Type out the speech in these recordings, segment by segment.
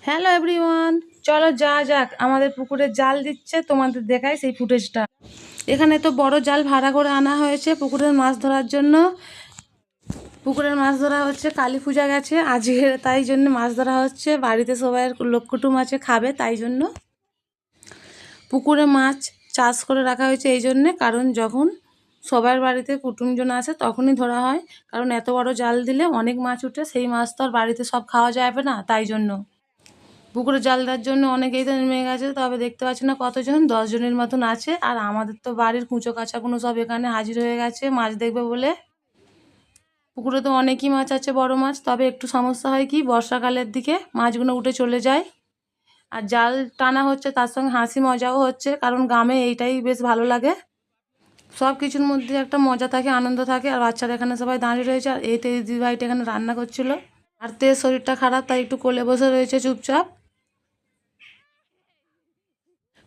Hello everyone, চলো যাক আমাদের পুকুরে জাল দিচ্ছে, তোমাদের দেখাই সেই ফুটেজটা। এখানে তো বড় জাল ভাড়া করে আনা হয়েছে পুকুরের মাছ ধরার জন্য। পুকুরের মাছ ধরা হচ্ছে, কালী পূজা গেছে আজকে, তাই জন্য মাছ ধরা হচ্ছে। বাড়িতে সবাই লোক কুটুম আছে, খাবে, তাই জন্য পুকুরে মাছ চাষ করে রাখা হয়েছে। এই জন্যে, কারণ যখন সবার বাড়িতে কুটুমজন আসে তখনই ধরা হয়। কারণ এত বড় জাল দিলে অনেক মাছ উঠে, সেই মাছ তো আর বাড়িতে সব খাওয়া যাবে না, তাই জন্য পুকুরে জাল দেওয়ার জন্য অনেকেই তো নেমে গেছে। তবে দেখতে পাচ্ছি না কতজন, 10 জনের মতন আছে। আর আমাদের তো বাড়ির কুঁচো কাচাগুলো সব এখানে হাজির হয়ে গেছে মাছ দেখবে বলে। পুকুরে তো অনেকই মাছ আছে, বড় মাছ। তবে একটু সমস্যা হয় কি, বর্ষাকালের দিকে মাছগুলো উঠে চলে যায়। আর জাল টানা হচ্ছে, তার সঙ্গে হাসি মজাও হচ্ছে, কারণ গ্রামে এইটাই বেশ ভালো লাগে। সব কিছুর মধ্যে একটা মজা থাকে, আনন্দ থাকে। আর বাচ্চারা এখানে সবাই দাঁড়িয়ে রয়েছে। আর এই দিদিভাইটা এখানে রান্না করছিল। আর তের শরীরটা খারাপ, তাই একটু কোলে বসে রয়েছে চুপচাপ।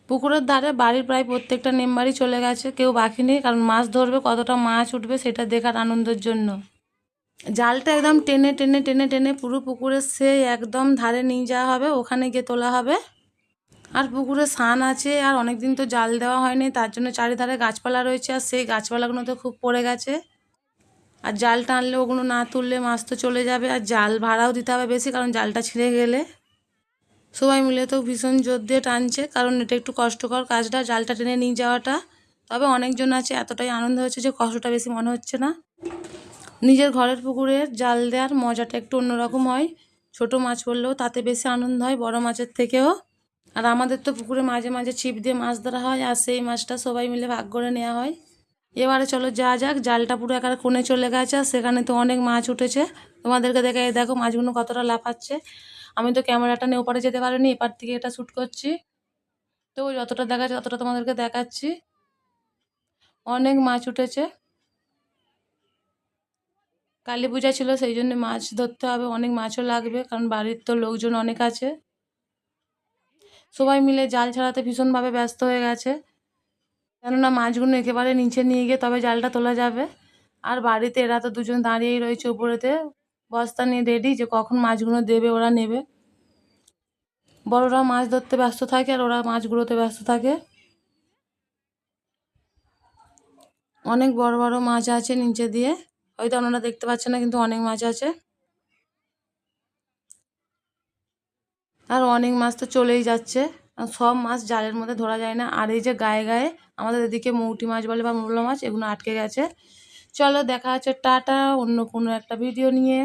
পুকুরের ধারে বাড়ির প্রায় প্রত্যেকটা মেম্বারই চলে গেছে, কেউ বাকি নেই। কারণ মাছ ধরবে, কতটা মাছ উঠবে সেটা দেখার আনন্দের জন্য জালটা একদম টেনে টেনে টেনে টেনে পুরো পুকুরের সেই একদম ধারে নিয়ে যাওয়া হবে, ওখানে গিয়ে তোলা হবে। আর পুকুরে সান আছে, আর অনেক দিন তো জাল দেওয়া হয়নি, তার জন্য চারিধারে গাছপালা রয়েছে। আর সেই গাছপালাগুলো তো খুব পড়ে গেছে। আর জাল টানলে ওগুলো না তুললে মাছ তো চলে যাবে। আর জাল ভাড়াও দিতে হবে বেশি, কারণ জালটা ছিঁড়ে গেলে। সবাই মিলে তো ভীষণ জোর দিয়ে টানছে, কারণ এটা একটু কষ্টকর কাজটা, জালটা টেনে নিয়ে যাওয়াটা। তবে অনেকজন আছে, এতটাই আনন্দ হচ্ছে যে কষ্টটা বেশি মনে হচ্ছে না। নিজের ঘরের পুকুরের জাল দেওয়ার মজাটা একটু অন্যরকম হয়। ছোট মাছ পড়লেও তাতে বেশি আনন্দ হয় বড় মাছের থেকেও। আর আমাদের তো পুকুরে মাঝে মাঝে ছিপ দিয়ে মাছ ধরা হয়, আর সেই মাছটা সবাই মিলে ভাগ করে নেওয়া হয়। এবারে চলো যাক, জালটা পুরো একার কোণে চলে গেছে, আর সেখানে তো অনেক মাছ উঠেছে। তোমাদেরকে দেখে দেখো মাছগুলো কতটা লাফাচ্ছে। আমি তো ক্যামেরাটা নিয়ে ওপারে যেতে পারিনি, এপার থেকে এটা শ্যুট করছি। তো যতটা দেখাচ্ছে ততটা তোমাদেরকে দেখাচ্ছি। অনেক মাছ উঠেছে, কালী পূজা ছিল সেই জন্য মাছ ধরতে হবে, অনেক মাছও লাগবে, কারণ বাড়ির তো লোকজন অনেক আছে। সবাই মিলে জাল ছাড়াতে ভীষণভাবে ব্যস্ত হয়ে গেছে, কেননা মাছগুলো একেবারে নিচে নিয়ে গিয়ে তবে জালটা তোলা যাবে। আর বাড়িতে এরা তো দুজন দাঁড়িয়েই রয়েছে উপরেতে, বস্তা নিয়ে রেডি, যে কখন মাছগুলো দেবে ওরা নেবে। বড়রা মাছ ধরতে ব্যস্ত থাকে, আর ওরা মাছগুলোতে ব্যস্ত থাকে। অনেক বড় বড় মাছ আছে নিচে দিয়ে, হয়তো আপনারা দেখতে পাচ্ছেন না, কিন্তু অনেক মাছ আছে। আর অনেক মাছ তো চলেই যাচ্ছে, আর সব মাছ জালের মধ্যে ধরা যায় না। আর এই যে গায়ে গায়ে আমাদের এদিকে মৌটি মাছ বলে বা মৌরলা মাছ, এগুলো আটকে গেছে। চলো দেখা হচ্ছে, টাটা, অন্য কোনো একটা ভিডিও নিয়ে।